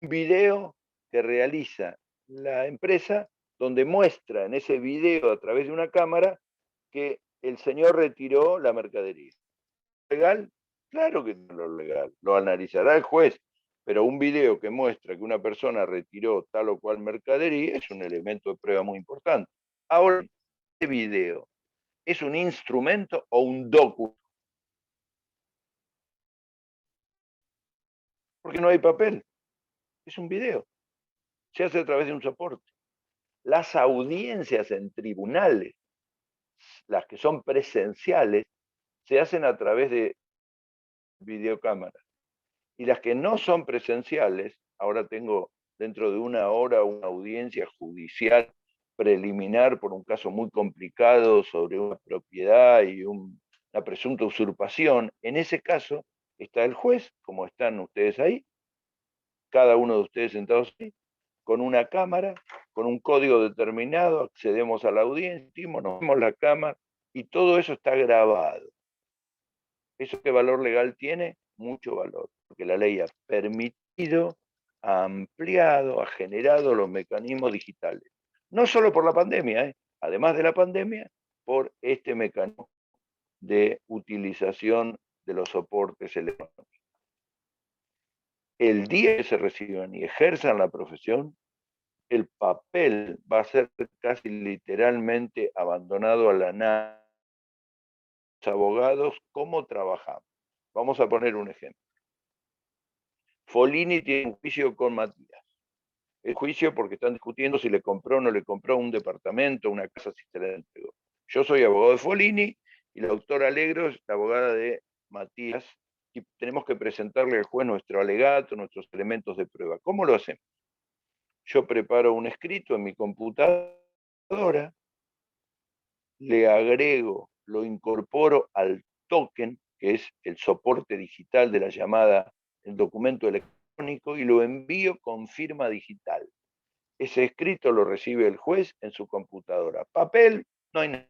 un video que realiza la empresa donde muestra en ese video a través de una cámara que el señor retiró la mercadería. ¿Legal? Claro que no es legal, lo analizará el juez, pero un video que muestra que una persona retiró tal o cual mercadería es un elemento de prueba muy importante. Ahora, este video es un instrumento o un documento, porque no hay papel, es un video, se hace a través de un soporte. Las audiencias en tribunales, las que son presenciales, se hacen a través de videocámaras. Y las que no son presenciales, ahora tengo dentro de una hora una audiencia judicial preliminar por un caso muy complicado sobre una propiedad y una presunta usurpación. En ese caso está el juez, como están ustedes ahí, cada uno de ustedes sentados ahí, con una cámara, con un código determinado, accedemos a la audiencia, nos vemos la cámara y todo eso está grabado. ¿Eso qué valor legal tiene? Mucho valor, porque la ley ha permitido, ha ampliado, ha generado los mecanismos digitales. No solo por la pandemia, además de la pandemia, por este mecanismo de utilización de los soportes electrónicos. El día que se reciban y ejerzan la profesión, el papel va a ser casi literalmente abandonado a la nada. Los abogados, ¿cómo trabajamos? Vamos a poner un ejemplo. Follini tiene un juicio con Matías. El juicio porque están discutiendo si le compró o no le compró un departamento, una casa, si se le entregó. Yo soy abogado de Follini y la doctora Alegro es la abogada de Matías y tenemos que presentarle al juez nuestro alegato, nuestros elementos de prueba. ¿Cómo lo hacemos? Yo preparo un escrito en mi computadora, le agrego, lo incorporo al token, que es el soporte digital de la llamada, el documento electrónico, y lo envío con firma digital. Ese escrito lo recibe el juez en su computadora. Papel, no hay nada.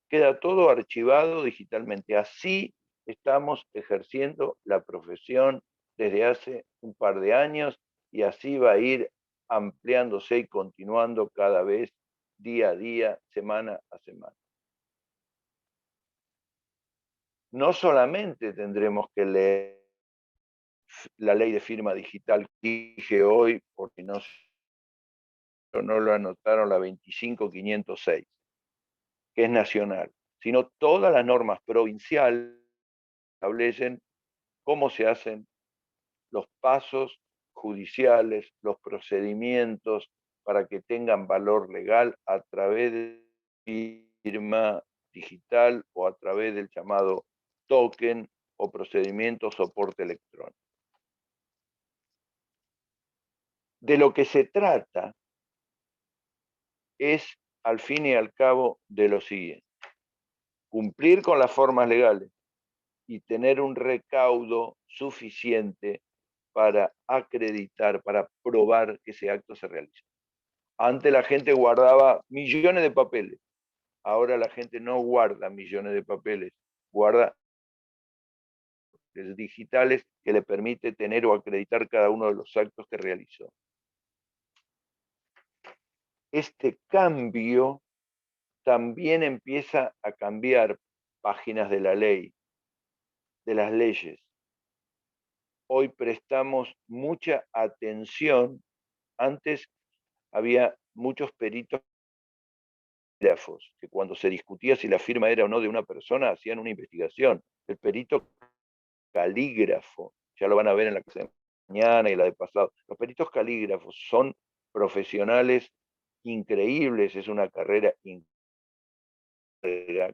Queda todo archivado digitalmente. Así estamos ejerciendo la profesión desde hace un par de años y así va a ir ampliándose y continuando cada vez día a día, semana a semana. No solamente tendremos que leer la ley de firma digital que dije hoy, porque no no lo anotaron la 25506, que es nacional, sino todas las normas provinciales establecen cómo se hacen los pasos judiciales, los procedimientos para que tengan valor legal a través de firma digital o a través del llamado token o procedimiento soporte electrónico. De lo que se trata es, al fin y al cabo, de lo siguiente: cumplir con las formas legales y tener un recaudo suficiente para acreditar, para probar que ese acto se realiza. Antes la gente guardaba millones de papeles, ahora la gente no guarda millones de papeles, guarda digitales que le permite tener o acreditar cada uno de los actos que realizó. Este cambio también empieza a cambiar páginas de la ley, de las leyes. Hoy prestamos mucha atención. Antes había muchos peritos calígrafos, que cuando se discutía si la firma era o no de una persona, hacían una investigación. El perito calígrafo, ya lo van a ver en la clase de mañana y la de pasado. Los peritos calígrafos son profesionales increíbles, es una carrera increíble,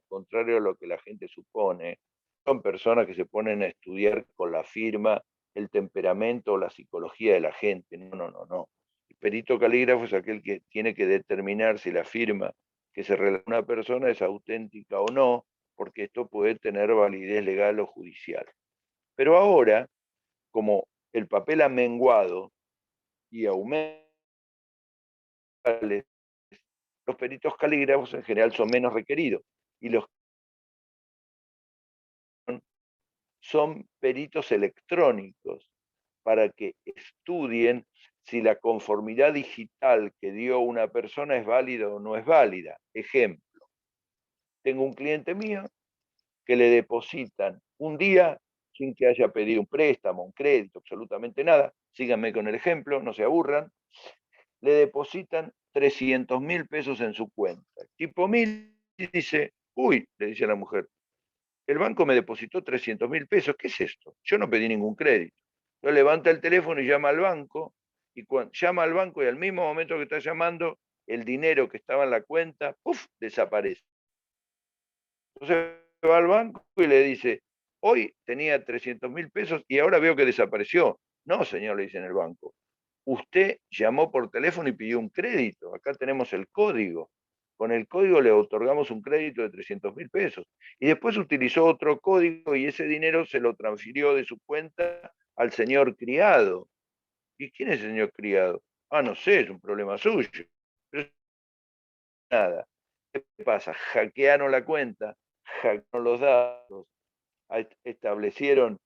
contrario a lo que la gente supone. Son personas que se ponen a estudiar con la firma el temperamento o la psicología de la gente. No. El perito calígrafo es aquel que tiene que determinar si la firma que se realiza a una persona es auténtica o no, porque esto puede tener validez legal o judicial. Pero ahora, como el papel ha menguado y aumenta, los peritos calígrafos en general son menos requeridos, y los son peritos electrónicos para que estudien si la conformidad digital que dio una persona es válida o no es válida. Ejemplo, tengo un cliente mío que le depositan un día sin que haya pedido un préstamo, un crédito, absolutamente nada. Síganme con el ejemplo, no se aburran. Le depositan 300.000 pesos en su cuenta. El tipo mil dice, uy, le dice a la mujer, el banco me depositó 300.000 pesos, ¿qué es esto? Yo no pedí ningún crédito. Entonces levanta el teléfono y llama al banco, y cuando llama al banco y al mismo momento que está llamando, el dinero que estaba en la cuenta, ¡puf!, desaparece. Entonces va al banco y le dice, hoy tenía 300.000 pesos y ahora veo que desapareció. No, señor, le dice en el banco. Usted llamó por teléfono y pidió un crédito. Acá tenemos el código. Con el código le otorgamos un crédito de 300.000 pesos. Y después utilizó otro código y ese dinero se lo transfirió de su cuenta al señor criado. ¿Y quién es el señor criado? Ah, no sé, es un problema suyo. Pero nada. ¿Qué pasa? Hackearon la cuenta, hackearon los datos, establecieron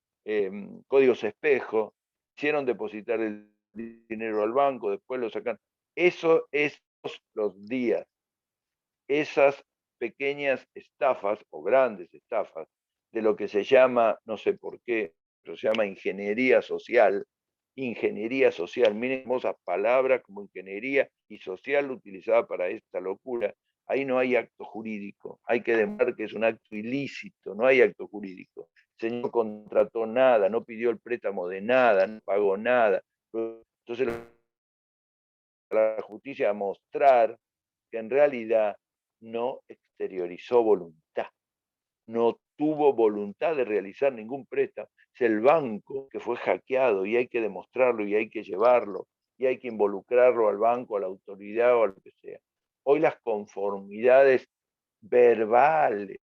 códigos espejo, hicieron depositar el dinero al banco, después lo sacan. Eso es los días. Esas pequeñas estafas o grandes estafas de lo que se llama, no sé por qué, pero se llama ingeniería social. Ingeniería social, miren hermosas palabras como ingeniería y social utilizada para esta locura. Ahí no hay acto jurídico, hay que demostrar que es un acto ilícito, no hay acto jurídico. El señor no contrató nada, no pidió el préstamo de nada, no pagó nada. Entonces la justicia a mostrar que en realidad no exteriorizó voluntad, no tuvo voluntad de realizar ningún préstamo. Es el banco que fue hackeado y hay que demostrarlo y hay que llevarlo y hay que involucrarlo al banco, a la autoridad o a lo que sea. Hoy las conformidades verbales,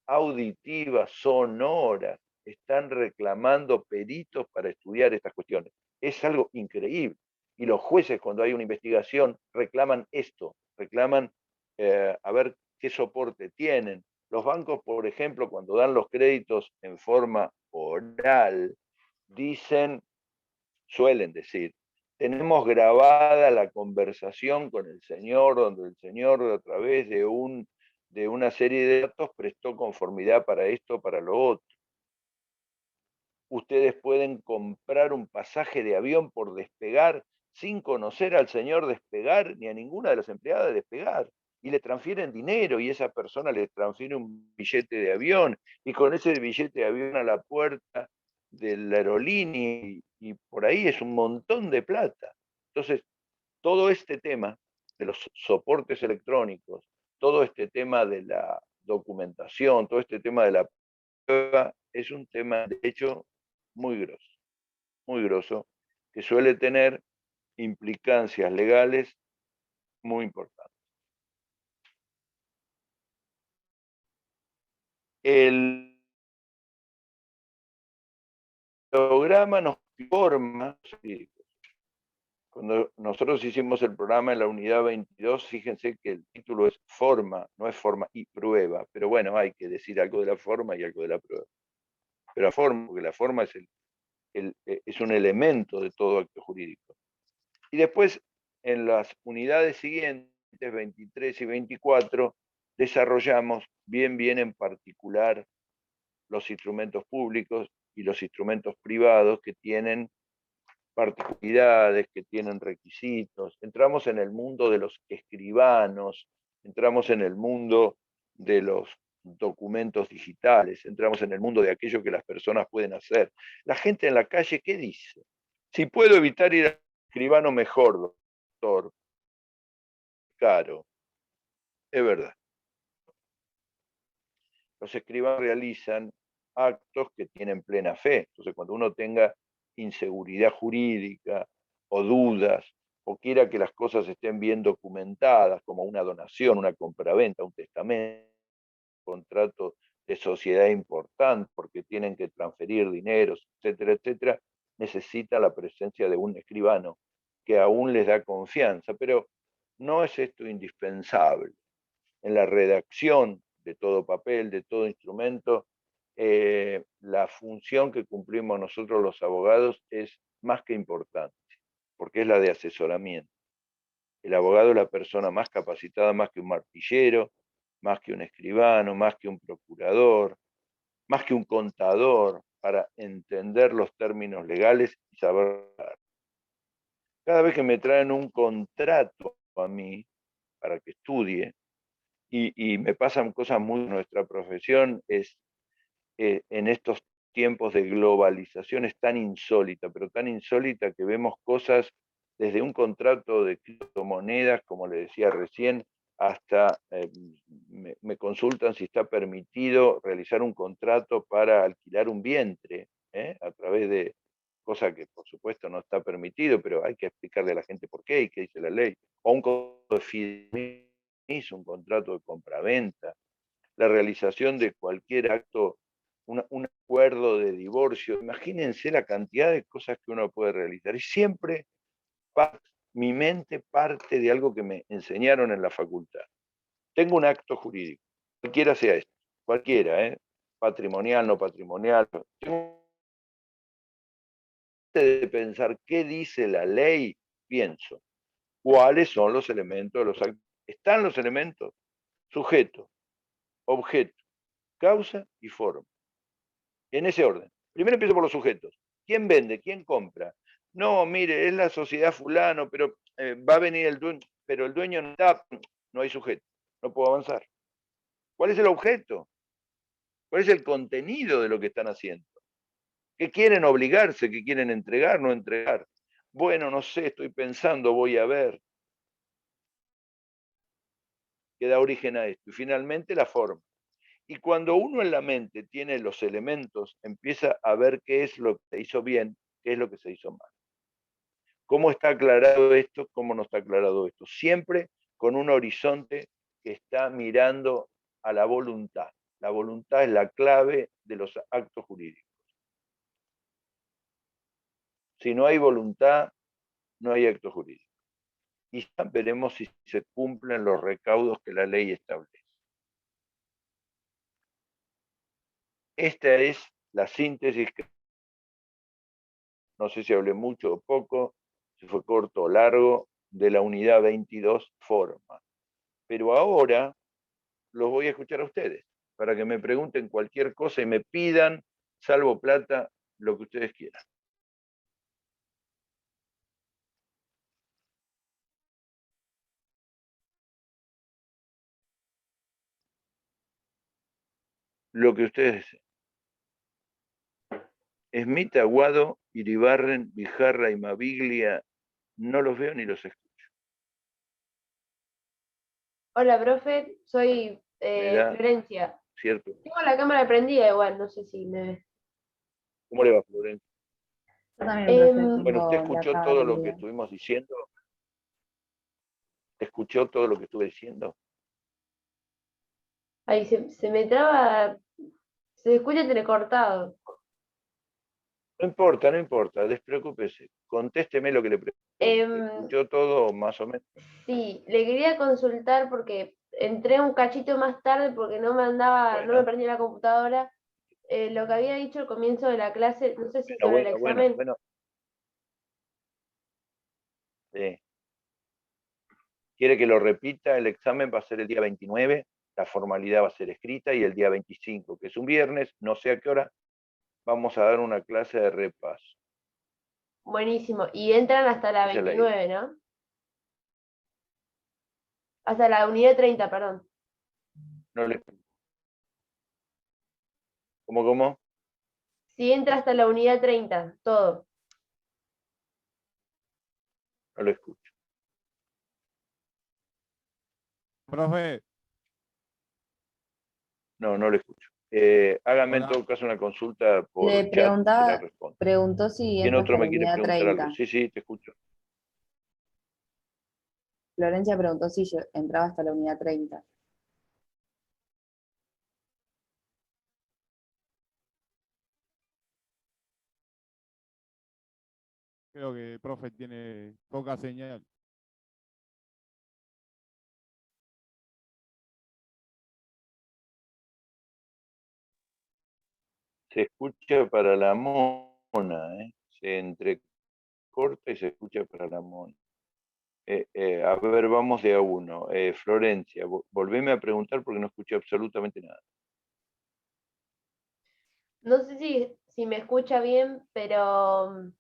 auditivas, sonoras, están reclamando peritos para estudiar estas cuestiones. Es algo increíble. Y los jueces, cuando hay una investigación, reclaman esto, reclaman a ver qué soporte tienen. Los bancos, por ejemplo, cuando dan los créditos en forma oral, suelen decir, tenemos grabada la conversación con el señor, donde el señor a través de una serie de datos prestó conformidad para esto, para lo otro. Ustedes pueden comprar un pasaje de avión por despegar sin conocer al señor Despegar ni a ninguna de las empleadas de Despegar, y le transfieren dinero y esa persona le transfiere un billete de avión, y con ese billete de avión a la puerta de la aerolínea, y por ahí es un montón de plata. Entonces, todo este tema de los soportes electrónicos, todo este tema de la documentación, todo este tema de la prueba, es un tema de hecho muy grosso, que suele tener implicancias legales muy importantes. El programa nos forma, cuando nosotros hicimos el programa en la unidad 22, fíjense que el título es forma, no es forma y prueba, pero bueno, hay que decir algo de la forma y algo de la prueba. Pero la forma, porque la forma es un elemento de todo acto jurídico. Y después, en las unidades siguientes, 23 y 24, desarrollamos bien en particular los instrumentos públicos y los instrumentos privados que tienen particularidades, que tienen requisitos. Entramos en el mundo de los escribanos, entramos en el mundo de los documentos digitales, entramos en el mundo de aquello que las personas pueden hacer. La gente en la calle, ¿qué dice? Si puedo evitar ir al escribano, mejor, doctor. Caro. Es verdad. Los escribanos realizan actos que tienen plena fe. Entonces, cuando uno tenga inseguridad jurídica o dudas, o quiera que las cosas estén bien documentadas, como una donación, una compraventa, un testamento, un contrato de sociedad importante, porque tienen que transferir dineros, etcétera, etcétera, necesita la presencia de un escribano que aún les da confianza. Pero no es esto indispensable. En la redacción de todo papel, de todo instrumento, la función que cumplimos nosotros los abogados es más que importante, porque es la de asesoramiento. El abogado es la persona más capacitada, más que un martillero, más que un escribano, más que un procurador, más que un contador, para entender los términos legales y saber. Cada vez que me traen un contrato a mí para que estudie, y me pasan cosas muy. Nuestra profesión es, en estos tiempos de globalización, es tan insólita, pero tan insólita que vemos cosas desde un contrato de criptomonedas, como le decía recién, hasta me consultan si está permitido realizar un contrato para alquilar un vientre, a través de cosa que por supuesto no está permitido, pero hay que explicarle a la gente por qué y qué dice la ley. O un contrato de fideicomiso, un contrato de compraventa, la realización de cualquier acto, un acuerdo de divorcio. Imagínense la cantidad de cosas que uno puede realizar. Y siempre mi mente parte de algo que me enseñaron en la facultad. Tengo un acto jurídico, cualquiera sea esto, cualquiera, patrimonial, no patrimonial. Tengo de pensar qué dice la ley, pienso, cuáles son los elementos de los actos. Están los elementos: sujeto, objeto, causa y forma. En ese orden. Primero empiezo por los sujetos. ¿Quién vende? ¿Quién compra? No, mire, es la sociedad fulano, pero va a venir el dueño, pero el dueño no está, no hay sujeto, no puedo avanzar. ¿Cuál es el objeto? ¿Cuál es el contenido de lo que están haciendo? ¿Qué quieren obligarse? ¿Qué quieren entregar? ¿No entregar? Bueno, no sé, estoy pensando, voy a ver. Que da origen a esto. Y finalmente la forma. Y cuando uno en la mente tiene los elementos, empieza a ver qué es lo que se hizo bien, qué es lo que se hizo mal. ¿Cómo está aclarado esto? ¿Cómo no está aclarado esto? Siempre con un horizonte que está mirando a la voluntad. La voluntad es la clave de los actos jurídicos. Si no hay voluntad, no hay acto jurídico. Y ya veremos si se cumplen los recaudos que la ley establece. Esta es la síntesis que, no sé si hablé mucho o poco, si fue corto o largo, de la unidad 22 forma. Pero ahora los voy a escuchar a ustedes, para que me pregunten cualquier cosa y me pidan, salvo plata, lo que ustedes quieran. Lo que ustedes deseen. Smith, Aguado, Iribarren, Bijarra y Maviglia, no los veo ni los escucho.
Hola, profe, soy
Me da
Florencia.
cierto.
Tengo la cámara prendida igual, no sé si me ves.
¿Cómo le va, Florencia?
Yo también, profe,
Em,
Bueno, ¿usted
tengo la
escuchó
cámara
todo lo que
prendida.
estuvimos diciendo? ¿Escuchó todo lo que estuve diciendo?
Ahí se me traba, se escucha entrecortado.
No importa, no importa, despreocúpese. Contésteme lo que le pregunté.
Em,
¿Escuchó todo más o menos?
sí, le quería consultar porque entré un cachito más tarde porque no me andaba, no me
Bueno,
prendía la computadora. Lo que había dicho al comienzo de la clase, no sé si sobre el examen.
bueno. Sí. ¿Quiere que lo repita? El examen va a ser el día 29, la formalidad va a ser escrita y el día 25, que es un viernes, no sé a qué hora, vamos a dar una clase de repaso.
Buenísimo. Y entran hasta la
Esa es la idea.
29, ¿no? Hasta la unidad 30, perdón.
No le... ¿Cómo?
Si entra hasta la unidad 30, todo.
No lo escucho.
Profe,
No lo escucho. Hágame en
hola.
todo caso una consulta por
Le
chat y se la
preguntaba,
respondo.
preguntó si
¿Quién
entra
otro
hasta la
me quiere
unidad
preguntar algo?
30.
Sí, te escucho.
Florencia preguntó si yo entraba hasta la unidad 30.
Creo que el profe tiene poca señal.
Se escucha para la mona, ¿eh? Se entrecorta y se escucha para la mona. A ver, vamos de a uno. Florencia, volveme a preguntar porque no escuché absolutamente nada.
No sé si me escucha bien, pero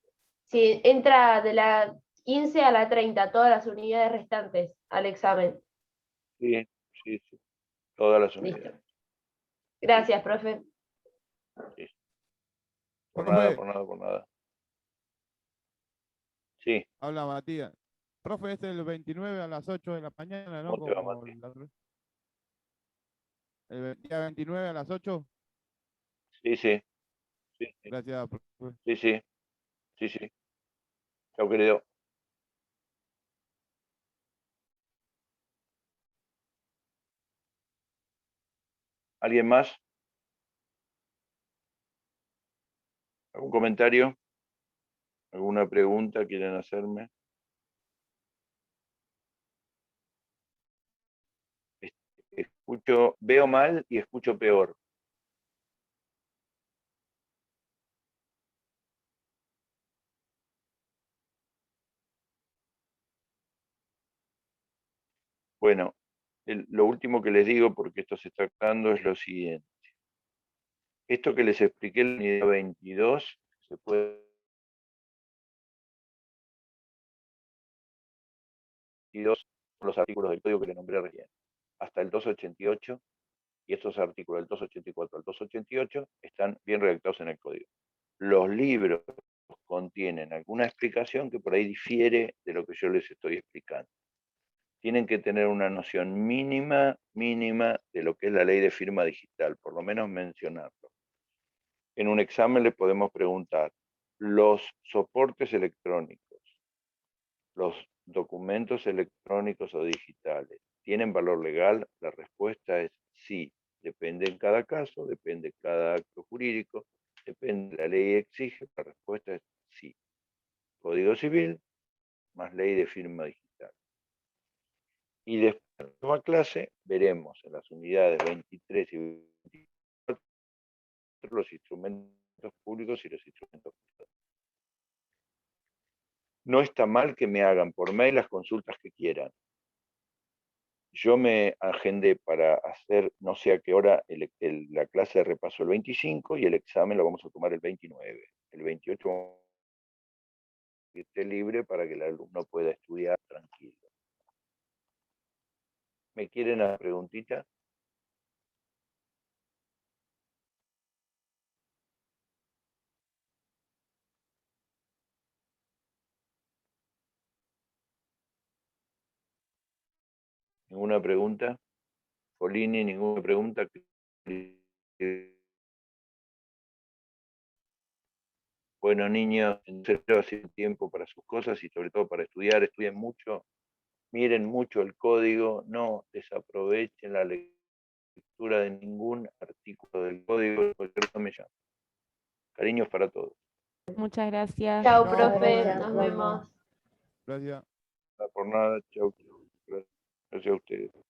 si entra de la 15 a la 30, todas las unidades restantes al examen.
Sí, todas las
Listo.
unidades.
Gracias, profe.
Sí.
Profe,
Por nada. Sí,
habla Matías. Profe, este es el 29 a las 8 de la mañana, ¿no?
¿cómo te va,
Como
Mati?
el día 29 a las 8.
Sí.
Gracias, profe.
Sí. Chao, querido. ¿Alguien más? ¿Algún comentario? ¿Alguna pregunta quieren hacerme? Veo mal y escucho peor. Bueno, lo último que les digo, porque esto se está acabando, es lo siguiente. Esto que les expliqué en la unidad 22, se puede... los artículos del código que les nombré recién, hasta el 288, y estos artículos del 284 al 288 están bien redactados en el código. Los libros contienen alguna explicación que por ahí difiere de lo que yo les estoy explicando. Tienen que tener una noción mínima de lo que es la ley de firma digital, por lo menos mencionarlo. En un examen le podemos preguntar, los soportes electrónicos, los documentos electrónicos o digitales, ¿tienen valor legal? La respuesta es sí. Depende en cada caso, depende de cada acto jurídico, depende de la ley exige, la respuesta es sí. Código civil más ley de firma digital. Y después de la nueva clase veremos en las unidades 23 y 24 los instrumentos públicos y los instrumentos privados. No está mal que me hagan por mail las consultas que quieran. Yo me agendé para hacer no sé a qué hora la clase de repaso el 25 y el examen lo vamos a tomar el 29. El 28 esté libre para que el alumno pueda estudiar tranquilo. ¿Me quieren hacer preguntita? ¿Ninguna pregunta? Folini, ¿ninguna pregunta? Bueno, niños, en serio, hacen tiempo para sus cosas y sobre todo para estudiar. Estudien mucho, miren mucho el código, no desaprovechen la lectura de ningún artículo del código. Cualquier cosa me llama. Cariños para todos.
Muchas gracias.
Chao,
Chao,
profe,
gracias,
nos
profe.
vemos.
Gracias.
Por nada, chau. Gracias a ustedes.